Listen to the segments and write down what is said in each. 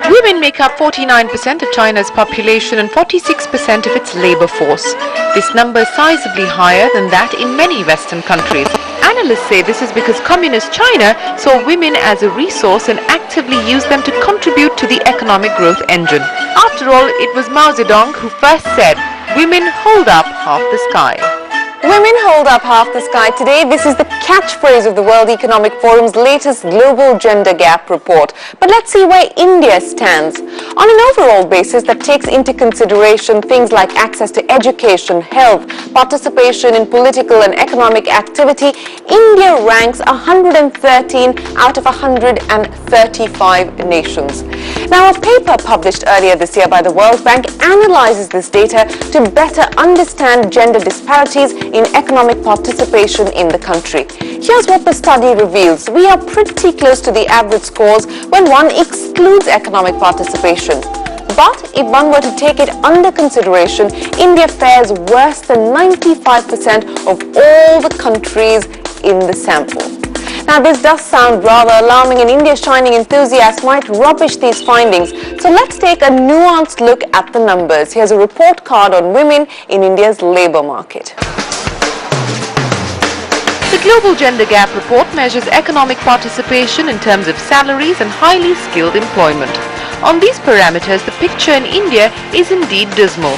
Women make up 49% of China's population and 46% of its labor force. This number is sizably higher than that in many Western countries. Analysts say this is because communist China saw women as a resource and actively used them to contribute to the economic growth engine. After all, it was Mao Zedong who first said, "Women hold up half the sky." Women hold up half the sky today. This is the catchphrase of the World Economic Forum's latest Global Gender Gap report. But let's see where India stands. On an overall basis that takes into consideration things like access to education, health, participation in political and economic activity, India ranks 113 out of 135 nations. Now, a paper published earlier this year by the World Bank analyzes this data to better understand gender disparities in economic participation in the country. Here's what the study reveals. We are pretty close to the average scores when one excludes economic participation. But if one were to take it under consideration, India fares worse than 95% of all the countries in the sample. Now, this does sound rather alarming, and India's shining enthusiasts might rubbish these findings. So let's take a nuanced look at the numbers. Here's a report card on women in India's labour market. The Global Gender Gap report measures economic participation in terms of salaries and highly skilled employment. On these parameters, the picture in India is indeed dismal.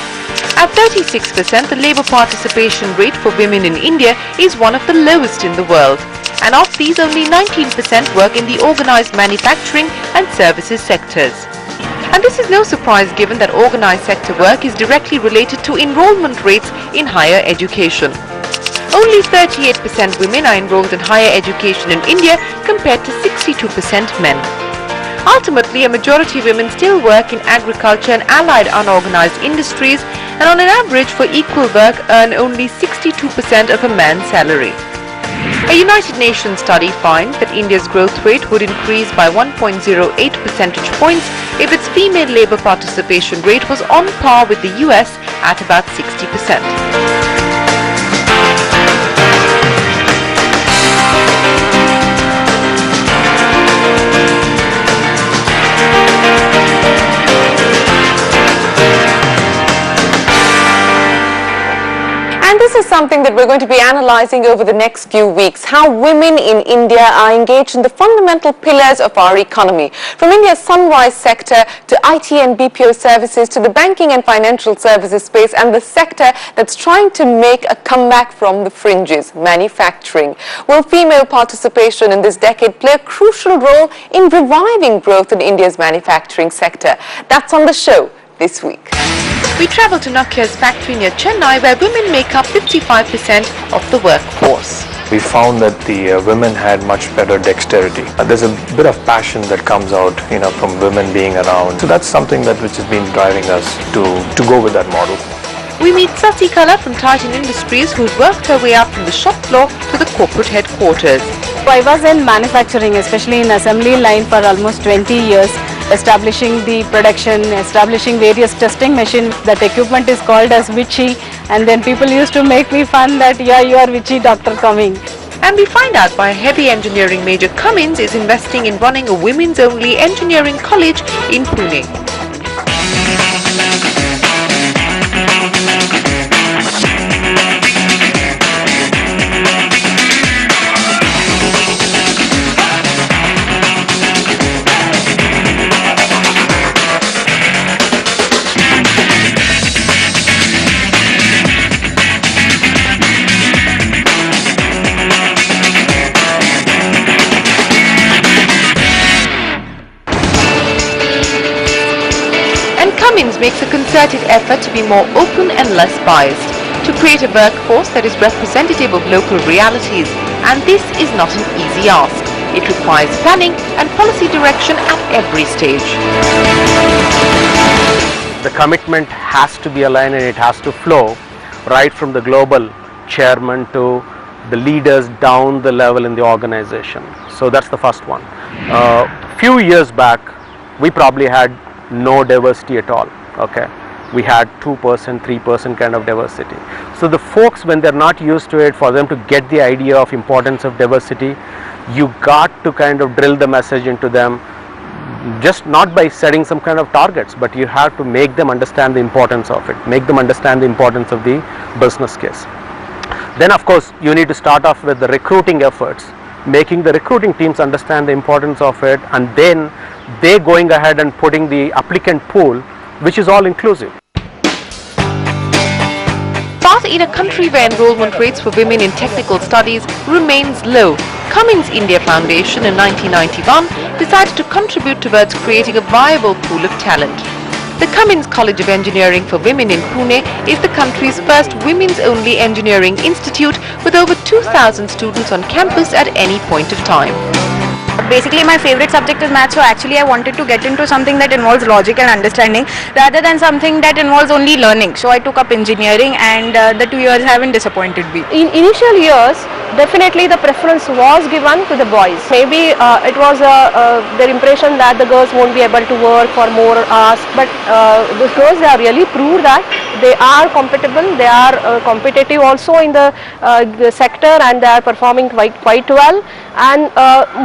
At 36%, the labour participation rate for women in India is one of the lowest in the world. And of these, only 19% work in the organised manufacturing and services sectors. And this is no surprise given that organised sector work is directly related to enrolment rates in higher education. Only 38% women are enrolled in higher education in India compared to 62% men. Ultimately, a majority of women still work in agriculture and allied unorganized industries, and on an average for equal work earn only 62% of a man's salary. A United Nations study finds that India's growth rate would increase by 1.08 percentage points if its female labour participation rate was on par with the US at about 60%. This is something that we're going to be analysing over the next few weeks, how women in India are engaged in the fundamental pillars of our economy. From India's sunrise sector to IT and BPO services to the banking and financial services space and the sector that's trying to make a comeback from the fringes, manufacturing. Will female participation in this decade play a crucial role in reviving growth in India's manufacturing sector? That's on the show this week. We travel to Nokia's factory near Chennai, where women make up 55% of the workforce. We found that the women had much better dexterity. There's a bit of passion that comes out, from women being around. So that's something which has been driving us to go with that model. We meet Sasi Kala from Titan Industries, who's worked her way up from the shop floor to the corporate headquarters. I was in manufacturing, especially in assembly line, for almost 20 years. Establishing the production, establishing various testing machines. That equipment is called as witchy, and then people used to make me fun that, yeah, you are witchy doctor coming. And we find out why heavy engineering major Cummins is investing in running a women's only engineering college in Pune. Cummins makes a concerted effort to be more open and less biased, to create a workforce that is representative of local realities, and this is not an easy ask. It requires planning and policy direction at every stage. The commitment has to be aligned, and it has to flow right from the global chairman to the leaders down the level in the organization. So that's the first one. Few years back, we probably had no diversity at all. Okay, we had 2%, 3% kind of diversity. So the folks, when they're not used to it, for them to get the idea of importance of diversity, you got to kind of drill the message into them, just not by setting some kind of targets, but you have to make them understand the importance of it, make them understand the importance of the business case. Then of course you need to start off with the recruiting efforts, making the recruiting teams understand the importance of it, and then they going ahead and putting the applicant pool, which is all inclusive. But in a country where enrollment rates for women in technical studies remains low, Cummins India Foundation in 1991 decided to contribute towards creating a viable pool of talent. The Cummins College of Engineering for Women in Pune is the country's first women's-only engineering institute with over 2,000 students on campus at any point of time. Basically, my favorite subject is maths, so actually I wanted to get into something that involves logic and understanding rather than something that involves only learning. So I took up engineering, and the 2 years haven't disappointed me. In initial years, definitely the preference was given to the boys. Maybe it was their impression that the girls won't be able to work for more hours, but those girls, they are really proved that they are compatible, they are competitive also in the sector, and they are performing quite well. And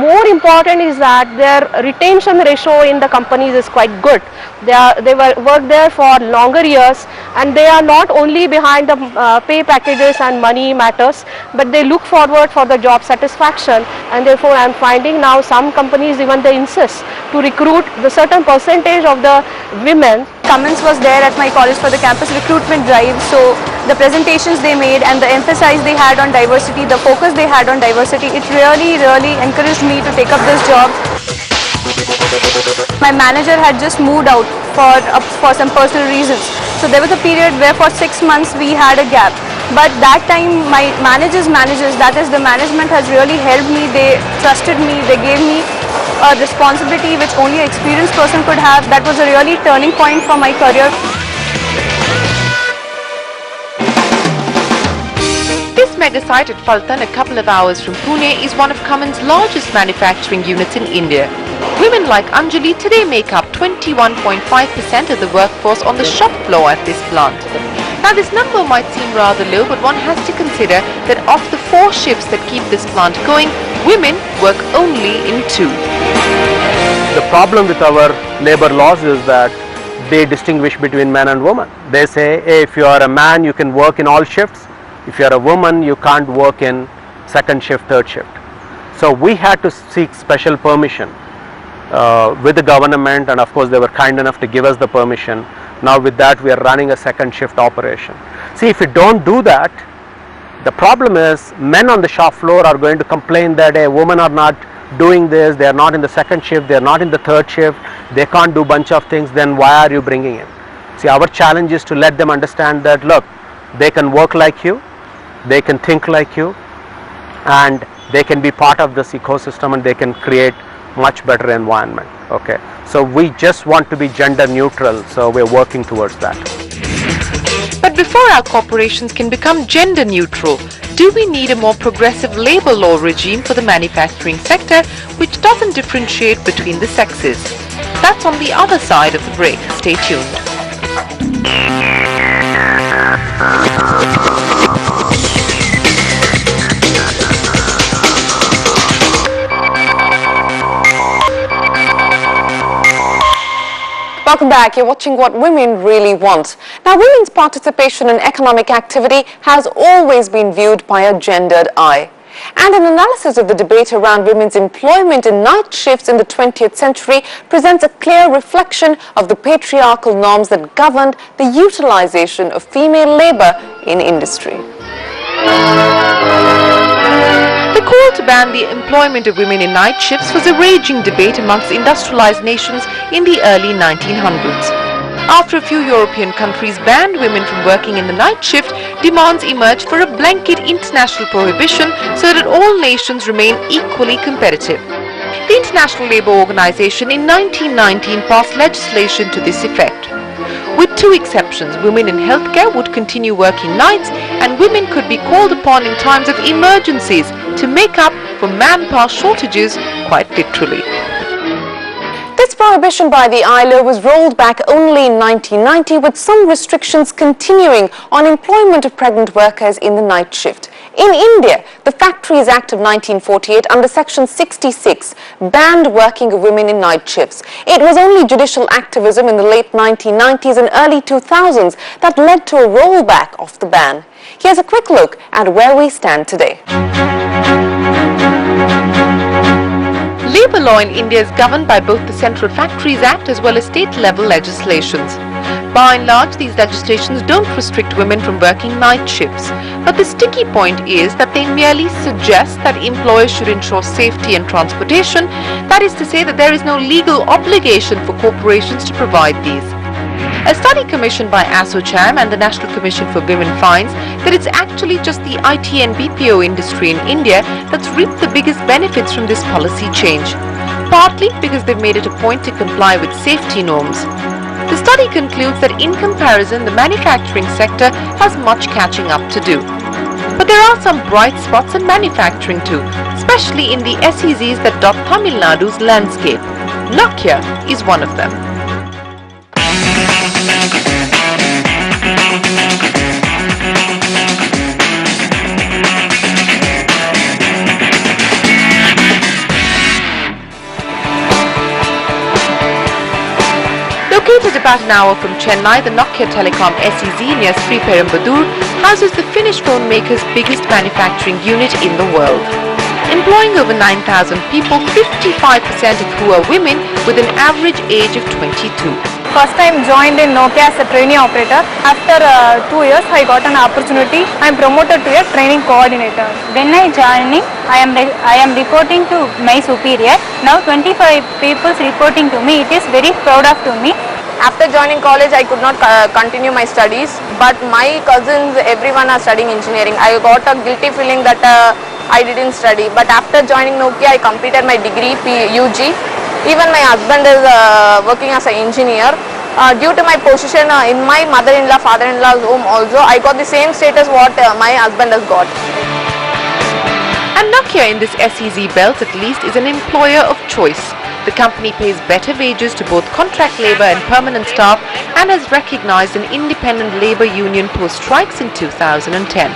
more important is that their retention ratio in the companies is quite good. They work there for longer years, and they are not only behind the pay packages and money matters, but they look forward for the job satisfaction. And therefore I am finding now some companies, even they insist to recruit the certain percentage of the women. Cummins was there at my college for the campus recruitment drive, so the presentations they made and the emphasis they had on diversity, the focus they had on diversity, it really encouraged me to take up this job. My manager had just moved out for some personal reasons, so there was a period where for 6 months we had a gap. But that time my managers, that is the management, has really helped me. They trusted me, they gave me a responsibility which only an experienced person could have. That was a really turning point for my career. This mega site at Faltan, a couple of hours from Pune, is one of Cummins' largest manufacturing units in India. Women like Anjali today make up 21.5% of the workforce on the shop floor at this plant. Now this number might seem rather low, but one has to consider that of the 4 shifts that keep this plant going, women work only in 2. The problem with our labor laws is that they distinguish between men and women. They say, hey, if you are a man, you can work in all shifts. If you are a woman, you can't work in second shift, third shift. So we had to seek special permission with the government, and of course they were kind enough to give us the permission. Now with that we are running a second shift operation. See, if we don't do that, the problem is men on the shop floor are going to complain that hey, women are not doing this, they are not in the second shift, they are not in the third shift, they can't do bunch of things, then why are you bringing in? See, our challenge is to let them understand that look, they can work like you, they can think like you, and they can be part of this ecosystem, and they can create much better environment. Okay, so we just want to be gender neutral, so we're working towards that. But before our corporations can become gender neutral, do we need a more progressive labor law regime for the manufacturing sector which doesn't differentiate between the sexes? That's on the other side of the break. Stay tuned. Welcome back. You're watching What Women Really Want. Now, women's participation in economic activity has always been viewed by a gendered eye. And an analysis of the debate around women's employment in night shifts in the 20th century presents a clear reflection of the patriarchal norms that governed the utilization of female labor in industry. The call to ban the employment of women in night shifts was a raging debate amongst industrialized nations in the early 1900s. After a few European countries banned women from working in the night shift, demands emerged for a blanket international prohibition so that all nations remain equally competitive. The International Labour Organization in 1919 passed legislation to this effect. With 2 exceptions, women in healthcare would continue working nights, and women could be called upon in times of emergencies to make up for manpower shortages, quite literally. This prohibition by the ILO was rolled back only in 1990, with some restrictions continuing on employment of pregnant workers in the night shift. In India, the Factories Act of 1948 under Section 66 banned working of women in night shifts. It was only judicial activism in the late 1990s and early 2000s that led to a rollback of the ban. Here's a quick look at where we stand today. Labour law in India is governed by both the Central Factories Act as well as state-level legislations. By and large, these legislations don't restrict women from working night shifts. But the sticky point is that they merely suggest that employers should ensure safety and transportation. That is to say that there is no legal obligation for corporations to provide these. A study commissioned by ASSOCHAM and the National Commission for Women finds that it's actually just the IT and BPO industry in India that's reaped the biggest benefits from this policy change, partly because they've made it a point to comply with safety norms. The study concludes that in comparison, the manufacturing sector has much catching up to do. But there are some bright spots in manufacturing too, especially in the SEZs that dot Tamil Nadu's landscape. Nokia is one of them. Located about an hour from Chennai, the Nokia Telecom SEZ near Sriperumbudur houses the Finnish phone maker's biggest manufacturing unit in the world. Employing over 9,000 people, 55% of who are women with an average age of 22. First time joined in Nokia as a trainee operator. After 2 years, I got an opportunity. I am promoted to a training coordinator. When I joining, I am reporting to my superior. Now 25 people reporting to me. It is very proud of to me. After joining college, I could not continue my studies, but my cousins, everyone are studying engineering. I got a guilty feeling that I didn't study, but after joining Nokia, I completed my degree UG. Even my husband is working as an engineer. Due to my position in my mother-in-law, father-in-law's home also, I got the same status what my husband has got. And Nokia in this SEZ belt at least is an employer of choice. The company pays better wages to both contract labour and permanent staff and has recognized an independent labour union post-strikes in 2010.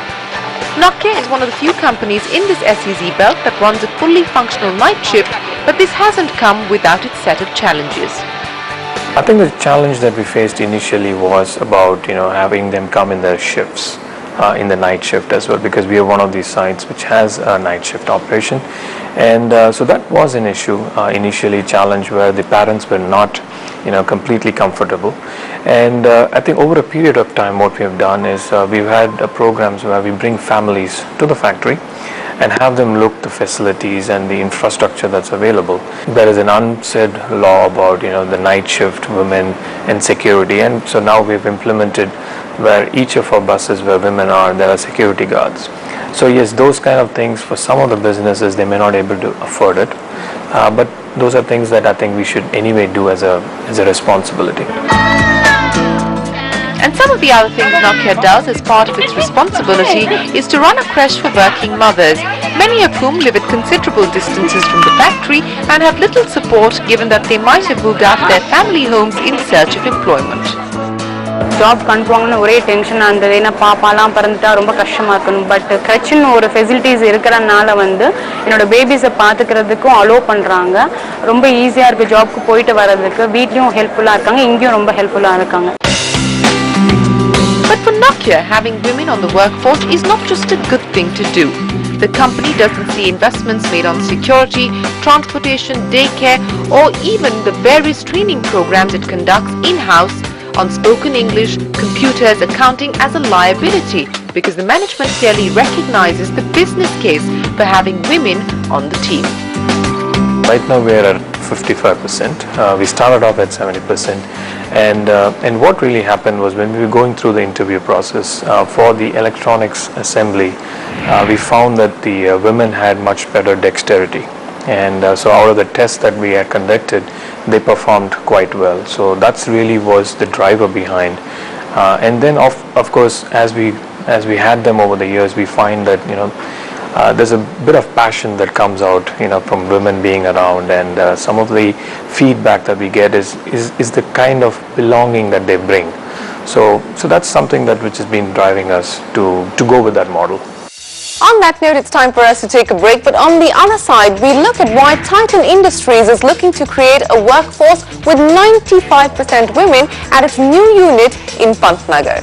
Nokia is one of the few companies in this SEZ belt that runs a fully functional night shift, but this hasn't come without its set of challenges. I think the challenge that we faced initially was about having them come in their shifts, in the night shift as well, because we are one of these sites which has a night shift operation, and so that was an issue initially, challenge where the parents were not completely comfortable. And I think over a period of time what we have done is we've had programs where we bring families to the factory and have them look the facilities and the infrastructure that's available. There is an unsaid law about the night shift, women and security, and so now we've implemented where each of our buses where women are, there are security guards. So yes, those kind of things for some of the businesses they may not be able to afford it, but those are things that I think we should anyway do as a responsibility. And some of the other things Nokia does as part of its responsibility is to run a creche for working mothers, many of whom live at considerable distances from the factory and have little support given that they might have moved out of their family homes in search of employment. Job கண்டுவாங்கன்னு ஒரே டென்ஷனாக இருந்தது. ஏன்னா பாப்பாலாம் பிறந்துட்டா ரொம்ப கஷ்டமாக இருக்கணும். But கிரச்சுன்னு ஒரு facilities இருக்கிறனால என்னோட பேபிஸை பார்த்துக்கிறதுக்கும் அலோவ் பண்ணுறாங்க. ரொம்ப ஈஸியாக இருக்குது ஜாப்க்கு போயிட்டு வர்றதுக்கு. வீட்லேயும் ஹெல்ப்ஃபுல்லாக இருக்காங்க, இங்கேயும் ரொம்ப ஹெல்ப்ஃபுல்லாக இருக்காங்க. But for Nokia, having women on the workforce is not just a good thing to do. The company doesn't see investments made on security, transportation, daycare, or even the various training programs it conducts in-house on spoken English, computers, accounting as a liability, because the management clearly recognizes the business case for having women on the team. Right now we are at 55%. We started off at 70%, and what really happened was when we were going through the interview process for the electronics assembly, we found that the women had much better dexterity, and so out of the tests that we had conducted, they performed quite well. So that's really was the driver behind, and then of course as we had them over the years, we find that there's a bit of passion that comes out, from women being around, and some of the feedback that we get is the kind of belonging that they bring. So that's something which has been driving us to go with that model. On that note, it's time for us to take a break, but on the other side, we look at why Titan Industries is looking to create a workforce with 95% women at its new unit in Pantnagar.